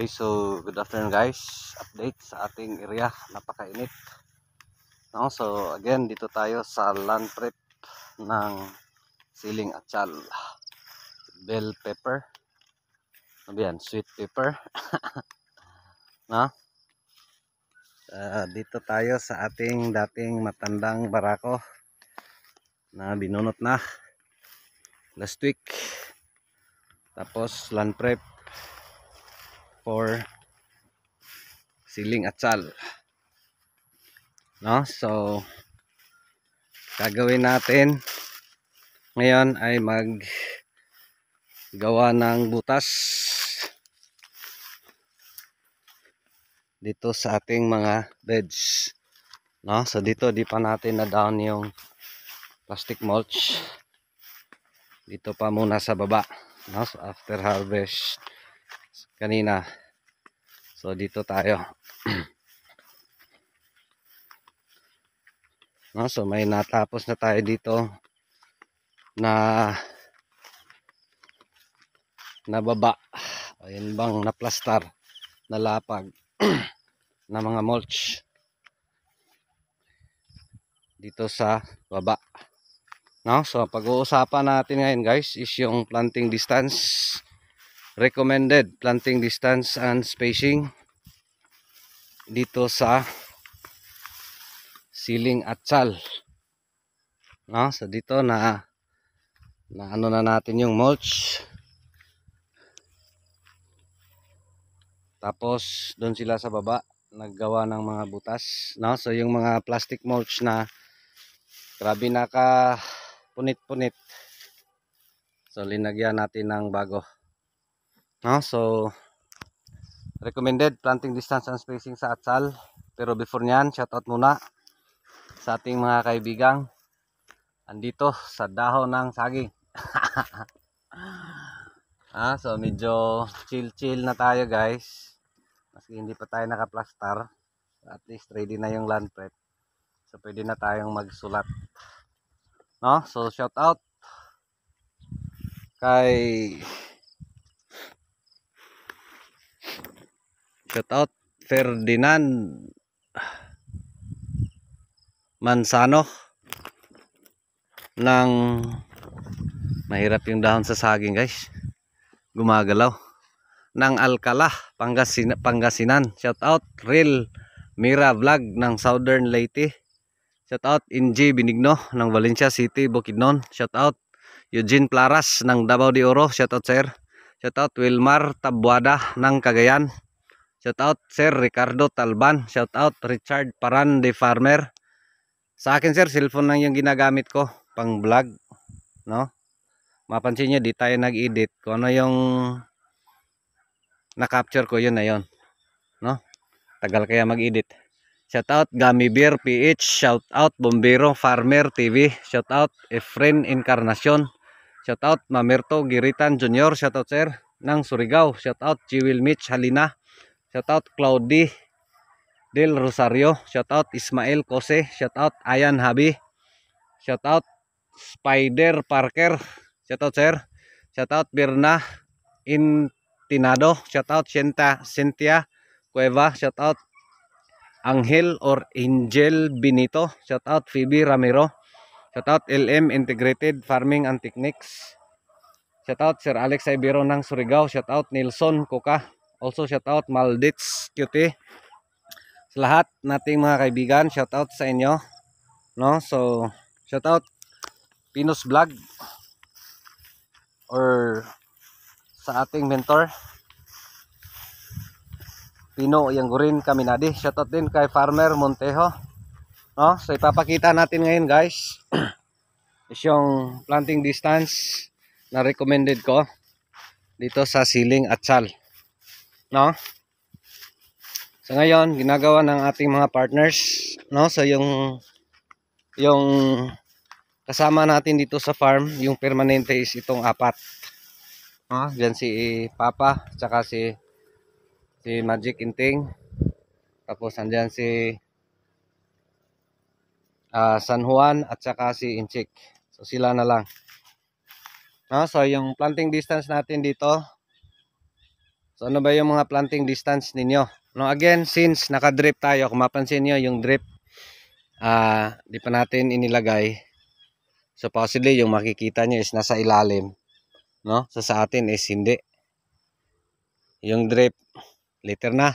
Okay, so good afternoon guys. Update sa ating area, napakainit. No, so again, dito tayo sa land prep ng siling atsal. Bell pepper. Ano yan? Sweet pepper. No? Dito tayo sa ating dating matandang barako na binunot na last week. Tapos land prep for siling atsal. No? So gagawin natin ngayon ay gawa ng butas dito sa ating mga beds. No? So dito di pa natin na down yung plastic mulch. Dito pa muna sa baba. No? So after harvest kanina. So dito tayo. No? So may natapos na tayo dito na baba. Ayun bang na plastar na lapag na mga mulch dito sa baba. No? So pag-uusapan natin ngayon guys is yung planting distance, recommended planting distance and spacing dito sa siling atsal. No? So dito na ano na natin yung mulch. Tapos doon sila sa baba naggawa ng mga butas. No? So yung mga plastic mulch na grabe naka punit-punit. So linagyan natin ng bago. No? So recommended planting distance and spacing sa atsal. Pero before nyan, shoutout muna sa ating mga kaibigang andito sa dahon ng saging. So medyo chill na tayo guys. Maski hindi pa tayo nakaplastar. At least ready na yung land prep. So pwede na tayong magsulat. No? So shoutout kay Ferdinand Mansano ng mahirap yung dahon sa saging guys, gumagalaw, ng Alcala, Pangasinan. Shout out Real Mira Vlog ng Southern Leyte. Shout out NG Binigno ng Valencia City, Bukidnon. Shout out Eugene Plaras ng Davao de Oro. Shout out sir. Shout out Wilmar Tabuada ng Cagayan. Shout out Sir Ricardo Talban. Shout out Richard Paran de Farmer. Sa akin sir, cellphone lang yung ginagamit ko pang vlog, no? Mapansin niyo di tayo nag-edit. Kung ano yung na-capture ko, yun na yun, no? Tagal kaya mag-edit. Shout out Gummy Bear PH. Shout out Bombero Farmer TV. Shout out Efren Encarnacion. Shout out Mamerto Giritan Jr. Shout out sir ng Surigao. Shout out Jewel Mitch Halina. Shout out Claudie Del Rosario. Shout out Ismael Kose. Shout out Ayan Habi. Shout out Spider Parker. Shout out sir. Shout out Birna Intinado. Shout out Cynthia Cueva. Shout out Angel or Angel Benito. Shout out Phoebe Ramiro. Shout out LM Integrated Farming and Techniques. Shout out Sir Alex Ibero ng Surigao. Shout out Nelson Coca. Also shout out Maldits QT. Sa lahat nating mga kaibigan, shout out sa inyo, no? So shout out Pinos Vlog or sa ating mentor Pino Yanggurin Kaminadi. Shout out din kay Farmer Montejo, no? So ipapakita natin ngayon guys is yung planting distance na recommended ko dito sa siling atsal, no? So ngayon ginagawa ng ating mga partners, no? So yung kasama natin dito sa farm, yung permanente is itong apat. Diyan si Papa, tsaka si Magic Inting. Tapos andyan si San Juan at saka si Inchik. So sila na lang. So yung planting distance natin dito So ano ba yung mga planting distance ninyo? No, again, since naka-drip tayo, kung mapansin nyo yung drip, di pa natin inilagay. So possibly yung makikita nyo is nasa ilalim, no? So sa atin is hindi. Yung drip, later na.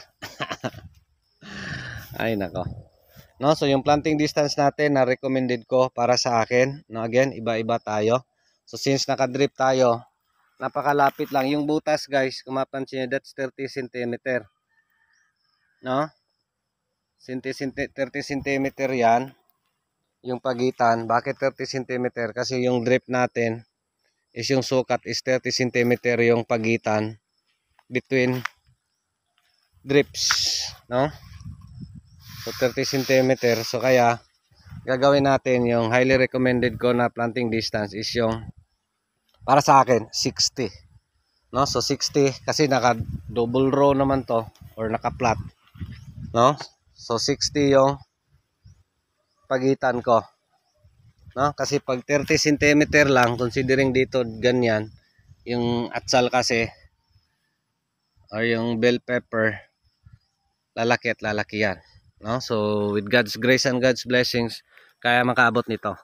Ay nako. No, so yung planting distance natin na recommended ko para sa akin, no, again, iba-iba tayo. So since naka-drip tayo, napakalapit lang. Yung butas guys, kung mapansin nyo, that's 30 cm. No? 30 cm yan. Yung pagitan. Bakit 30 cm? Kasi yung drip natin is yung sukat is 30 cm yung pagitan between drips. No? So 30 cm. So kaya gagawin natin yung highly recommended ko na planting distance is yung para sa akin 60. No? So 60 kasi naka double row naman to or naka flat. No? So 60 yung pagitan ko. No? Kasi pag 30 cm lang, considering dito ganyan, yung atsal kasi or yung bell pepper, lalaki at lalaki yan. No? So with God's grace and God's blessings, kaya makaabot nito.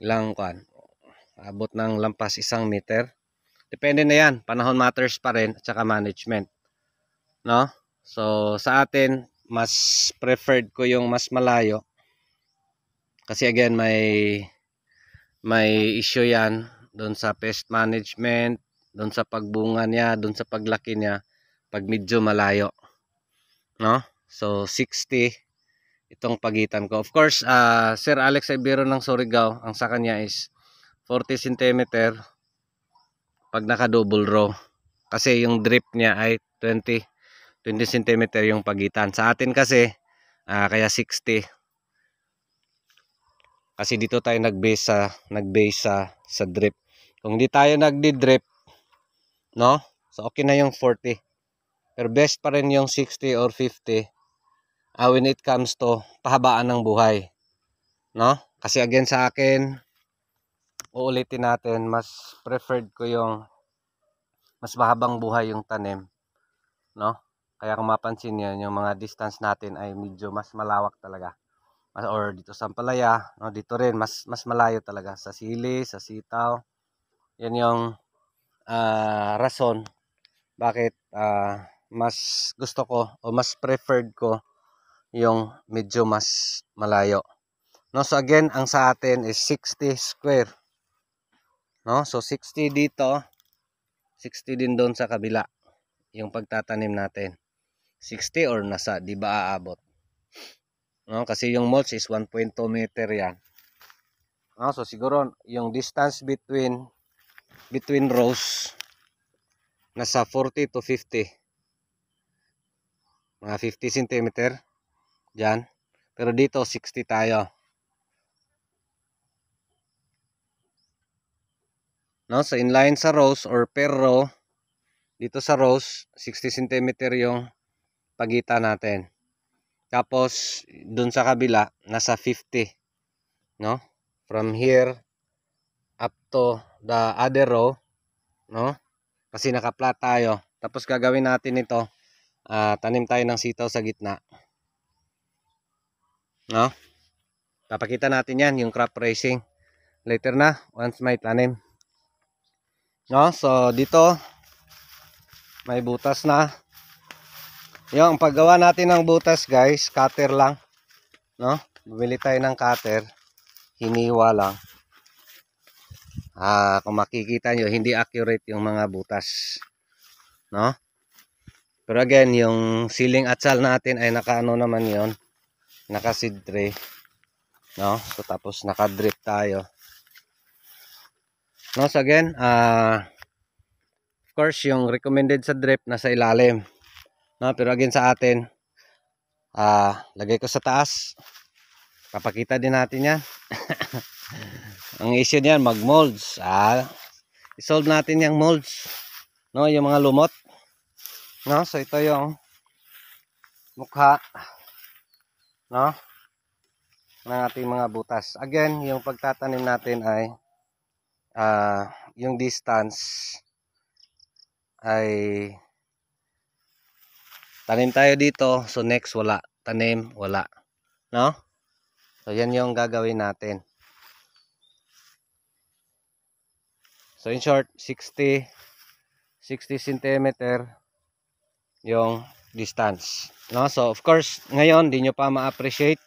Ilang kuan? Abot ng lampas 1 meter. Depende na yan, panahon matters pa rin at saka management. No? So sa atin, mas preferred ko yung mas malayo. Kasi again, may issue yan doon sa pest management, doon sa pagbunga niya, doon sa paglaki niya pag medyo malayo. No? So 60 itong pagitan ko. Of course, Sir Alex Ibero ng Surigao, ang sa kanya is 40 cm pag naka-double row. Kasi yung drip niya ay 20 cm yung pagitan. Sa atin kasi, kaya 60. Kasi dito tayo nag-base sa drip. Kung hindi tayo nagdi-drip, no? So okay na yung 40. Pero best pa rin yung 60 or 50 when it comes to pahabaan ng buhay. No? Kasi again sa akin, uulitin natin, mas preferred ko yung mas mahabang buhay yung tanim. No? Kaya kung mapansin niyo, yung mga distance natin ay medyo mas malawak talaga. Or dito sa Ampalaya, no, dito rin mas malayo talaga sa sili, sa sitaw. Yan yung rason bakit mas gusto ko o mas preferred ko yung medyo mas malayo. No, so again, ang sa atin is 60 square. No, so 60 dito, 60 din doon sa kabila yung pagtatanim natin. 60 or nasa, di ba aabot? No, kasi yung mulch is 1.2 meter yan. No, so siguro yung distance between rows nasa 40 to 50. Mga 50 cm diyan. Pero dito 60 tayo. No, so inline sa rows or per row, dito sa rows 60 cm yung pagitan natin. Tapos dun sa kabila nasa 50, no? From here up to the other row, no? Kasi naka-flat tayo. Tapos gagawin natin ito, tanim tayo ng sitaw sa gitna. No? Papakita natin 'yan yung crop raising later na once may tanim. No? So dito may butas na. Yung paggawa natin ng butas, guys, cutter lang, no? Bumili tayo ng cutter, hiniwa lang. Kung makikita nyo, hindi accurate yung mga butas, no? Pero again, yung ceiling atsal natin ay naka-ano naman yon, naka seed tray, no? So tapos naka-drip tayo. No, so again, of course, yung recommended sa drip nasa ilalim. No, pero again sa atin, lagay ko sa taas. Papakita din natin yan. Ang issue niyan, mag-molds. I-solve natin yung molds. No, yung mga lumot. No, so ito yung mukha, no, ng ating mga butas. Again, yung pagtatanim natin ay yung distance ay tanim tayo dito. So next wala. Tanim, wala. No? So yan yung gagawin natin. So in short, 60 cm yung distance. No? So of course, ngayon di nyo pa ma-appreciate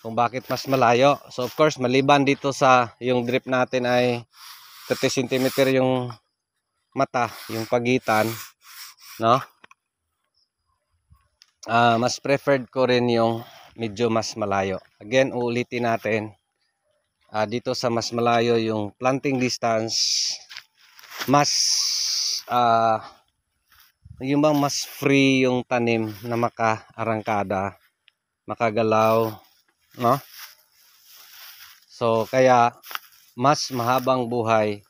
kung bakit mas malayo. So of course, maliban dito sa yung drip natin ay 30 cm yung mata, yung pagitan, no? Mas preferred ko rin yung medyo mas malayo. Again, uulitin natin. Dito sa mas malayo yung planting distance, mas yung bang mas free yung tanim na makaarangkada, makagalaw, no? So kaya mas mahabang buhay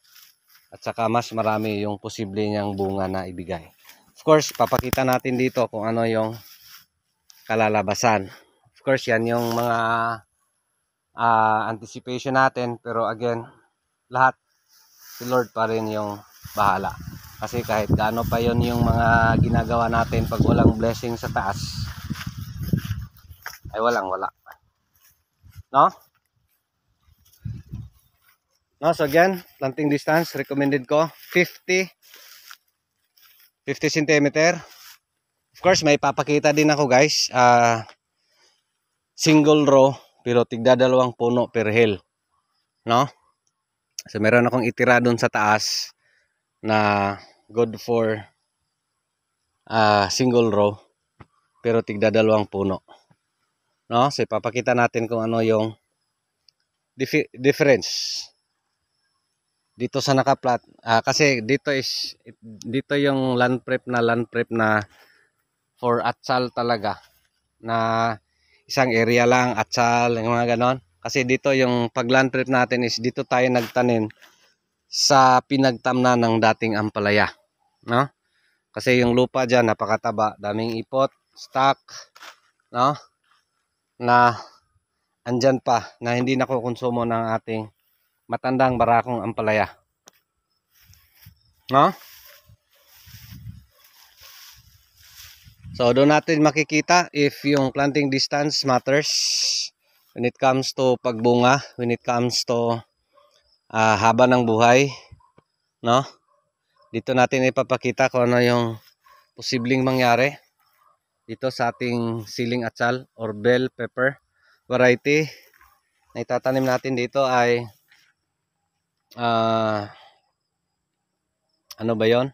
at saka mas marami yung posible niyang bunga na ibigay. Of course, papakita natin dito kung ano yung kalalabasan. Of course, yan yung mga anticipation natin, pero again, lahat si Lord pa rin yung bahala. Kasi kahit gaano pa yon yung mga ginagawa natin, pag walang blessing sa taas, ay wala. No? No, so again, planting distance, recommended ko 50 cm. Of course, may papakita din ako guys. Single row, pero tigda 2 puno per hill. No? So meron akong itira doon sa taas na good for single row, pero tigda 2 puno. No? So ipapakita natin kung ano yung difference dito sa nakaplat. Kasi dito yung land prep na for atsal talaga, na isang area lang atsal, yung mga ganon. Kasi dito yung pag land prep natin is dito tayo nagtanim sa pinagtamna ng dating ampalaya, no? Kasi yung lupa diyan napakataba, daming ipot, stock, no? Na andyan pa na hindi nakukonsumo ng ating matandang barakong ampalaya, no? So doon natin makikita if yung planting distance matters when it comes to pagbunga, when it comes to haba ng buhay, no? Dito natin ipapakita kung ano yung posibleng mangyari dito sa ating siling atsal or bell pepper variety na itatanim natin dito ay ano ba yon?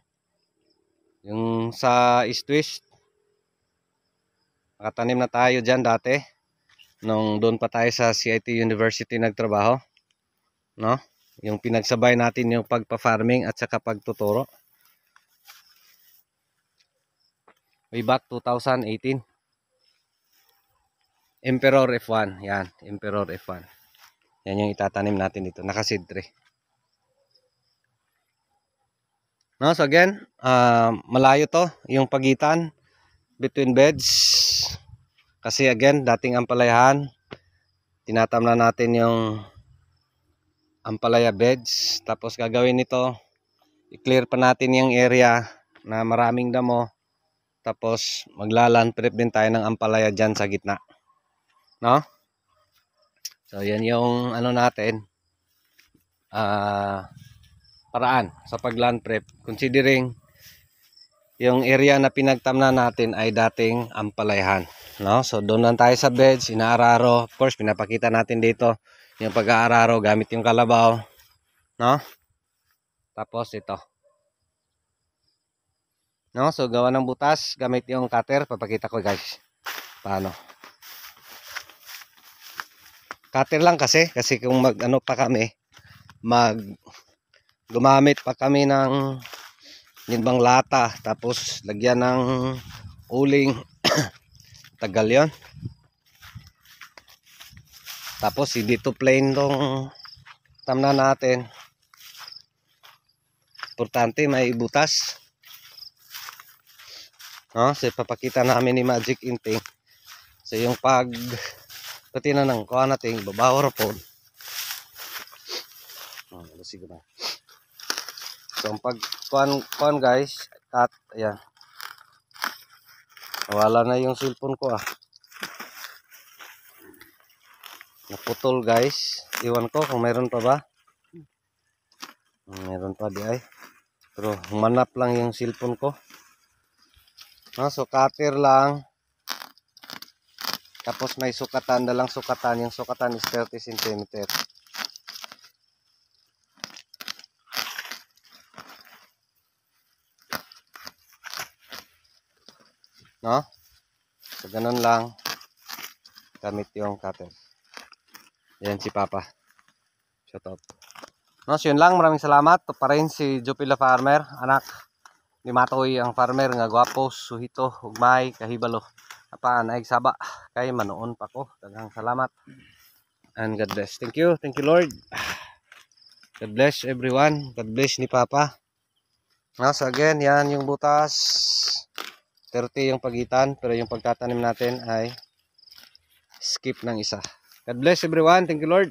Yung sa East Twist, nakatanim na tayo dyan dati nung doon pa tayo sa CIT University nagtrabaho, no? Yung pinagsabay natin yung pagpa-farming at saka pagtuturo way back 2018. Emperor F1, yan, Emperor F1. Yan yung itatanim natin dito, naka-seed tray. No, so again, malayo to yung pagitan between beds. Kasi again, dating ampalayahan, tinatamnan natin yung ampalaya beds. Tapos gagawin nito, i-clear pa natin yung area na maraming damo. Tapos maglaland prep din tayo ng ampalaya dyan sa gitna, no? So yan yung ano natin, paraan sa pagland prep, considering yung area na pinagtamna natin ay dating ampalayahan, no? So doon lang tayo sa beds, inaararo. Of course, pinapakita natin dito yung pag-aararo gamit yung kalabaw, no? Tapos ito, no? So gawa ng butas gamit yung cutter. Papakita ko guys paano. Cutter lang kasi kung mag-ano pa kami, gumamit pa kami ng bang lata, tapos lagyan ng uling, tagal yon. Tapos hindi to plain tong tamna natin, importante may butas, no? So ipapakita namin ni Magic Inting. So yung pati na ng kuha natin babaw po. Sige na. So ang pag kuhan guys, cut, ayan. Nawala na yung cellphone ko ah. Naputol guys. Iwan ko kung mayroon pa ba. Mayroon pa di ay. Pero humanap lang yung cellphone ko. So cutter lang. Tapos may sukatan, dalang sukatan. Yung sukatan is 30 cm. No? So ganun lang. Gamit yung cutter. Yan si Papa. Shout out. No, so yun lang. Maraming salamat. Ito pa rin si Jupila Farmer. Anak ni Matoy ang farmer nga gwapo, suhito, ugmay, kahibalo. Apa naig saba kay manoon pa ko. Daghang salamat. And God bless. Thank you. Thank you Lord. God bless everyone. God bless ni Papa. No, so again, yan yung butas. 30 yung pagitan, pero yung pagtatanim natin ay skip ng isa. God bless everyone. Thank you Lord.